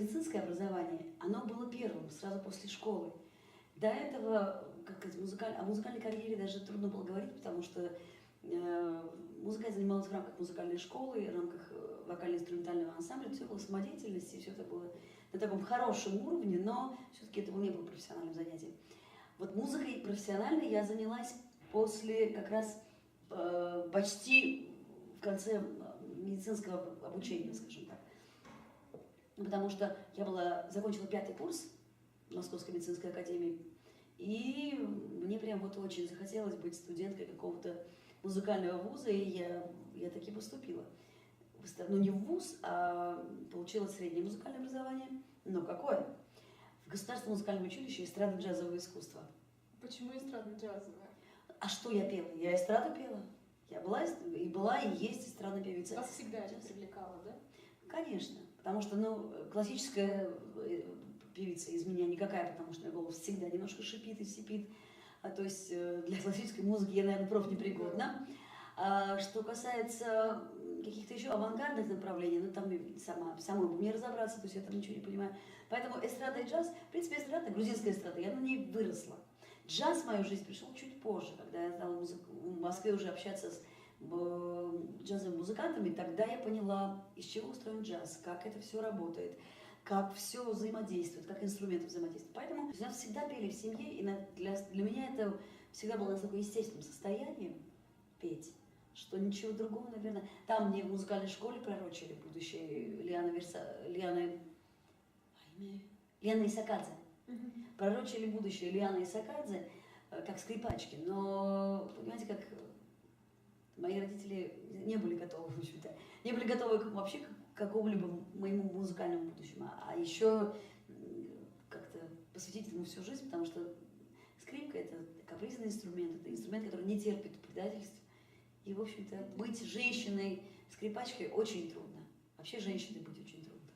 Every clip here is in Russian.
медицинское образование, оно было первым, сразу после школы. До этого, о музыкальной карьере даже трудно было говорить, потому что музыкой я занималась в рамках музыкальной школы, в рамках вокально-инструментального ансамбля. Все было самодеятельность, и все это было на таком хорошем уровне, но все-таки это не было профессиональным занятием. Вот музыкой профессиональной я занялась после как раз почти в конце медицинского обучения, скажем так. Потому что я закончила 5-й курс Московской медицинской академии, и мне прям вот очень захотелось быть студенткой какого-то музыкального вуза, и я таки поступила. Ну, не в вуз, а получила среднее музыкальное образование. Но какое? В Государственном музыкальном училище эстрадно-джазового искусства. Почему эстрадно-джазовое? А что я пела? Я эстраду пела. Я была и есть эстрадная певица. Вас всегда это привлекало, да? Конечно. Потому что, классическая певица из меня никакая, потому что мой голос всегда немножко шипит и сипит. То есть для классической музыки я, наверное, профнепригодна. Что касается каких-то еще авангардных направлений, там самой бы не разобраться, то есть я там ничего не понимаю. Поэтому эстрада и джаз, в принципе, эстрада, грузинская эстрада, я на ней выросла. Джаз в мою жизнь пришел чуть позже, когда я стала в Москве уже общаться с джазовыми музыкантами, тогда я поняла, из чего устроен джаз, как это все работает, как все взаимодействует, как инструменты взаимодействуют. Поэтому нас всегда пели в семье, и для меня это всегда было такое естественным состоянием петь, что ничего другого, наверное. Там мне в музыкальной школе пророчили будущее Лиана Исакадзе. Пророчили будущее Лиана Исакадзе как скрипачки. Но, понимаете, как мои родители не были готовы, в общем-то, не были готовы вообще к какому-либо моему музыкальному будущему. А еще как-то посвятить ему всю жизнь, потому что скрипка — это капризный инструмент, это инструмент, который не терпит предательств. И, в общем-то, быть женщиной-скрипачкой очень трудно. Вообще женщиной быть очень трудно.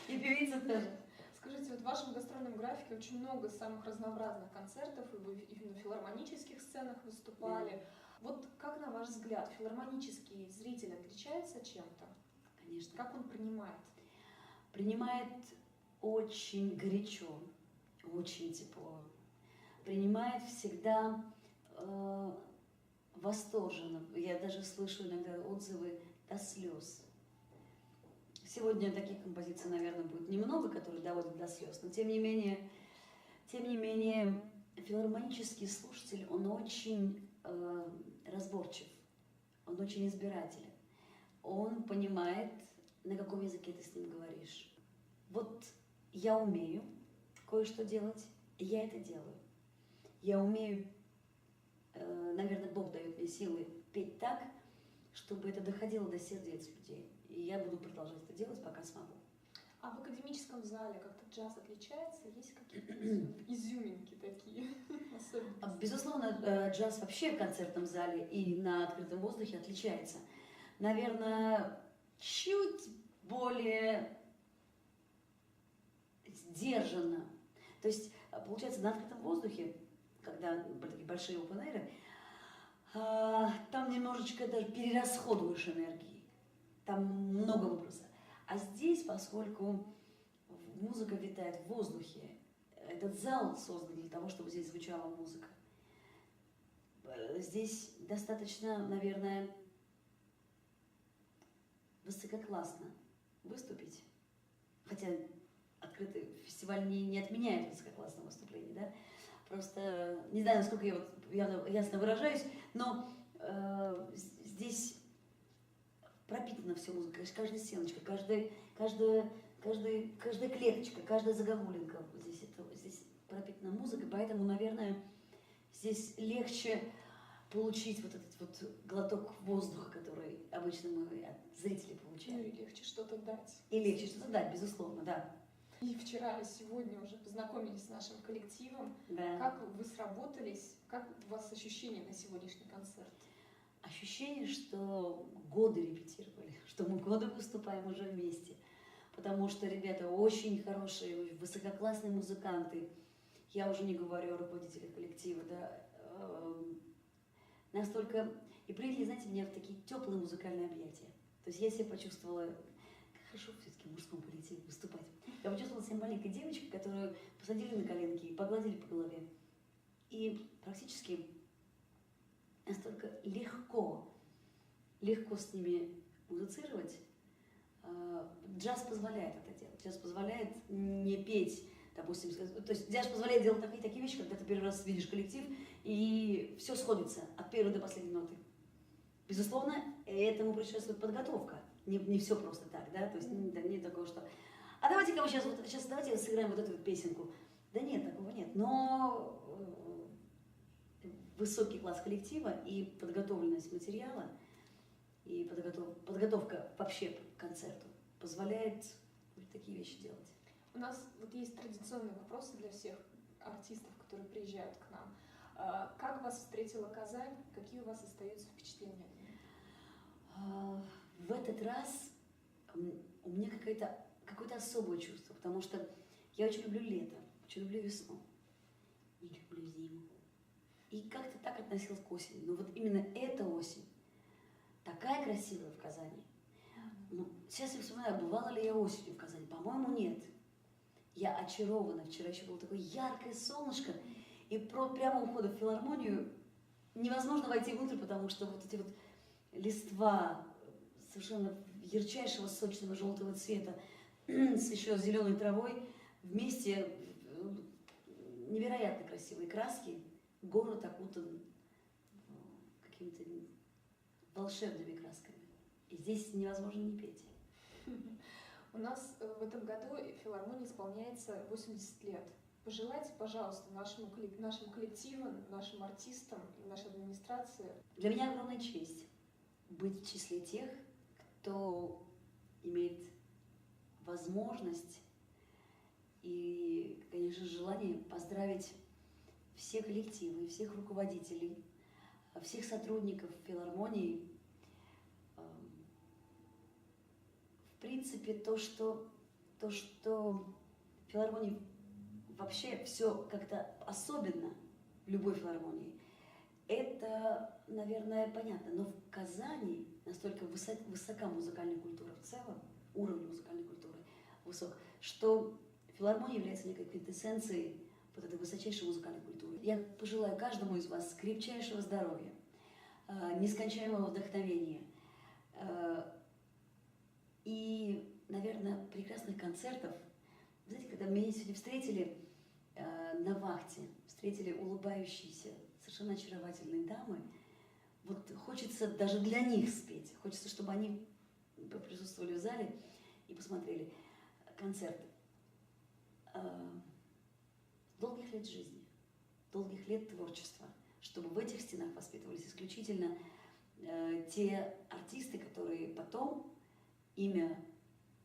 И певица тоже. Скажите, вот в вашем гастрольном графике очень много самых разнообразных концертов, и вы именно в филармонических сценах выступали. Да. Вот как, на ваш взгляд, филармонический зритель отличается чем-то? Конечно. Как он принимает? Принимает очень горячо, очень тепло. Принимает всегда восторженно. Я даже слышу иногда отзывы до слез. Сегодня таких композиций, наверное, будет немного, которые доводят до слез, но тем не менее, филармонический слушатель, он очень разборчив, он очень избирателен. Он понимает, на каком языке ты с ним говоришь. Вот я умею кое-что делать, и я это делаю. Я умею, наверное, Бог дает мне силы петь так, чтобы это доходило до сердец людей. И я буду продолжать это делать, пока смогу. А в академическом зале как-то джаз отличается? Есть какие-то изюминки такие особенности? Безусловно, джаз вообще в концертном зале и на открытом воздухе отличается. Наверное, чуть более сдержанно. То есть, получается, на открытом воздухе, когда такие большие open-air, там немножечко даже перерасходуешь энергии. Там много выброса. А здесь, поскольку музыка витает в воздухе, этот зал создан для того, чтобы здесь звучала музыка. Здесь достаточно, наверное, высококлассно выступить. Хотя открытый фестиваль не отменяет высококлассного выступления, да? Просто, не знаю, насколько я ясно выражаюсь, но здесь пропитана все музыка, каждая стеночка, каждая клеточка, каждая загогулинка. Здесь пропитана музыка, поэтому, наверное, здесь легче получить вот этот вот глоток воздуха, который обычно мы от зрителей получаем. Ну и легче что-то дать. И легче что-то дать, безусловно, да. И вчера, и сегодня уже познакомились с нашим коллективом. Да. Как вы сработались? Как у вас ощущения на сегодняшний концерт? Ощущение, что годы репетировали, что мы годы выступаем уже вместе. Потому что ребята очень хорошие, высококлассные музыканты. Я уже не говорю о руководителях коллектива, да. Настолько... И приняли, знаете, меня в такие теплые музыкальные объятия. То есть я себя почувствовала Хорошо все-таки в мужском коллективе выступать. Я почувствовала себя маленькой девочкой, которую посадили на коленки и погладили по голове. И практически настолько легко с ними музицировать. Джаз позволяет это делать. Джаз позволяет не петь, допустим, то есть джаз позволяет делать такие вещи, когда ты первый раз видишь коллектив, и все сходится от первой до последней ноты. Безусловно, этому предшествует подготовка. Не все просто так, да, то есть нет такого, что а давайте-ка мы сейчас давайте сыграем вот эту вот песенку. Да нет, такого нет. Но высокий класс коллектива и подготовленность материала, и подготовка вообще к концерту позволяет такие вещи делать. У нас вот есть традиционные вопросы для всех артистов, которые приезжают к нам. Как вас встретила Казань? Какие у вас остаются впечатления? В этот раз у меня какое-то особое чувство, потому что я очень люблю лето, очень люблю весну, не люблю зиму. И как-то так относилась к осени. Но вот именно эта осень такая красивая в Казани. Ну, сейчас я вспоминаю, бывала ли я осенью в Казани? По-моему, нет. Я очарована. Вчера еще было такое яркое солнышко, и прямо у входа в филармонию невозможно войти внутрь, потому что вот эти вот листва совершенно ярчайшего сочного желтого цвета с еще зеленой травой, вместе невероятно красивые краски, город окутан какими-то волшебными красками. И здесь невозможно не петь. У нас в этом году филармонии исполняется 80 лет. Пожелайте, пожалуйста, нашему коллективу, нашим артистам и нашей администрации. Для меня огромная честь быть в числе тех, кто имеет возможность и, конечно, желание поздравить все коллективы, всех руководителей, всех сотрудников филармонии. В принципе, то, что в филармонии вообще все как-то особенно в любой филармонии, это, наверное, понятно. Но в Казани настолько высока музыкальная культура в целом, уровень музыкальной культуры высок, что филармония является некой квинтэссенцией вот этой высочайшей музыкальной культуры. Я пожелаю каждому из вас крепчайшего здоровья, нескончаемого вдохновения и, наверное, прекрасных концертов. Знаете, когда меня сегодня встретили на вахте, встретили улыбающиеся, совершенно очаровательные дамы, вот хочется даже для них спеть, хочется, чтобы они присутствовали в зале и посмотрели концерт. Долгих лет жизни, долгих лет творчества, чтобы в этих стенах воспитывались исключительно те артисты, которые потом имя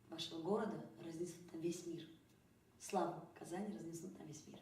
вашего города разнесут на весь мир. Славу Казани разнесут на весь мир.